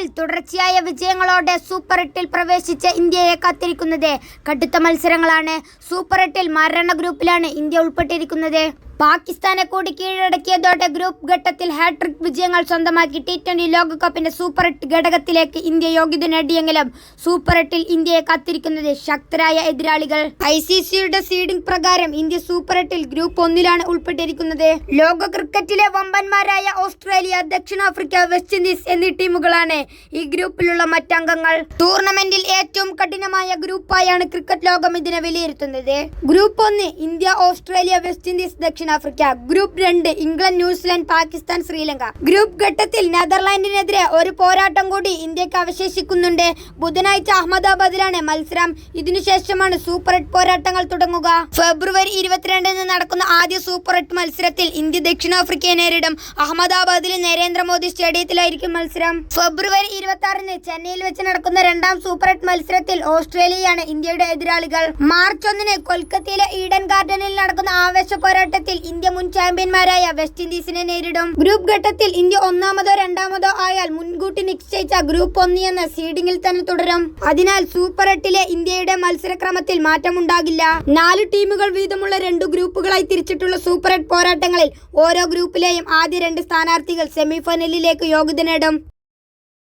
സീസണിൽ തുടർച്ചയായ വിജയങ്ങളോടെ സൂപ്പർ 8-ൽ പ്രവേശിച്ച ഇന്ത്യയെ കാത്തിരിക്കുന്നത് കടുത്ത മത്സരങ്ങളാണ്. സൂപ്പർ 8-ൽ മരണ ഗ്രൂപ്പിലാണ് ഇന്ത്യ ഉൾപ്പെട്ടിരിക്കുന്നത്. പാകിസ്ഥാനെ കൂടി കീഴടക്കിയതോടെ ഗ്രൂപ്പ് ഘട്ടത്തിൽ ഹാട്രിക് വിജയങ്ങൾ സ്വന്തമാക്കി T20 ലോകകപ്പിന്റെ സൂപ്പർ 8 ഘടകത്തിലേക്ക് ഇന്ത്യ യോഗ്യത നേടിയെങ്കിലും സൂപ്പർ 8-ൽ ഇന്ത്യയെ കാത്തിരിക്കുന്നത് ശക്തരായ എതിരാളികൾ. ICCയുടെ സീഡിംഗ് പ്രകാരം ഇന്ത്യ സൂപ്പർ 8-ൽ ഗ്രൂപ്പ് 1-ലാണ് ഉൾപ്പെട്ടിരിക്കുന്നത്. ലോക ക്രിക്കറ്റിലെ വമ്പന്മാരായ ഓസ്ട്രേലിയ, ദക്ഷിണാഫ്രിക്ക, വെസ്റ്റ് ഇൻഡീസ് എന്നീ ടീമുകളാണ് ഈ ഗ്രൂപ്പിലുള്ള മറ്റംഗങ്ങൾ. ടൂർണമെന്റിൽ ഏറ്റവും കഠിനമായ ഗ്രൂപ്പായാണ് ക്രിക്കറ്റ് ലോകം ഇതിനെ വിലയിരുത്തുന്നത്. Group 1 India, Australia, West Indies, ദക്ഷിണാഫ്രിക്ക. Group 2 England, New Zealand, Pakistan, Sri Lanka. Group ഘട്ടത്തിൽ നെതർലാൻഡിനെതിരെ ഒരു പോരാട്ടം കൂടി ഇന്ത്യക്ക് അവശേഷിക്കുന്നുണ്ട്. ബുധനാഴ്ച അഹമ്മദാബാദിലാണ് മത്സരം. ഇതിനുശേഷമാണ് സൂപ്പർ 8 പോരാട്ടങ്ങൾ തുടങ്ങുക. ഫെബ്രുവരി 22-ന് നടക്കുന്ന ആദ്യ സൂപ്പർ 8 മത്സരത്തിൽ ഇന്ത്യ ദക്ഷിണാഫ്രിക്കയെ നേരിടും. അഹമ്മദാബാദിലെ നരേന്ദ്രമോദി സ്റ്റേഡിയത്തിലായിരിക്കും മത്സരം. ഫെബ്രുവരി 26-ന് ചെന്നൈയിൽ വെച്ച് നടക്കുന്ന രണ്ടാം സൂപ്പർ 8 മത്സരത്തിൽ ഓസ്ട്രേലിയയാണ് ഇന്ത്യയുടെ എതിരാളികൾ. മാർച്ച് 1-ന് കൊൽക്കത്തയിലെ ഈഡൻ ഗാർഡനിൽ നടക്കുന്ന ആവേശ പോരാട്ടത്തിൽ ഇന്ത്യ മുൻ ചാമ്പ്യന്മാരായ വെസ്റ്റ് ഇൻഡീസിനെ നേരിടും. ഗ്രൂപ്പ് ഘട്ടത്തിൽ ഇന്ത്യ ഒന്നാമതോ രണ്ടാമതോ ആയാൽ മുൻകൂട്ടി നിശ്ചയിച്ച ഗ്രൂപ്പ് 1 എന്ന സീഡിംഗിൽ തന്നെ തുടരും. അതിനാൽ സൂപ്പർ 8-ലെ ഇന്ത്യയുടെ മത്സരക്രമത്തിൽ മാറ്റമുണ്ടാകില്ല. 4 ടീമുകൾ വീതമുള്ള 2 ഗ്രൂപ്പുകളായി തിരിച്ചിട്ടുള്ള സൂപ്പർ 8 പോരാട്ടങ്ങളിൽ ഓരോ ഗ്രൂപ്പിലെയും ആദ്യ 2 സ്ഥാനാർത്ഥികൾ സെമിഫൈനലിലേക്ക് യോഗ്യത നേടും.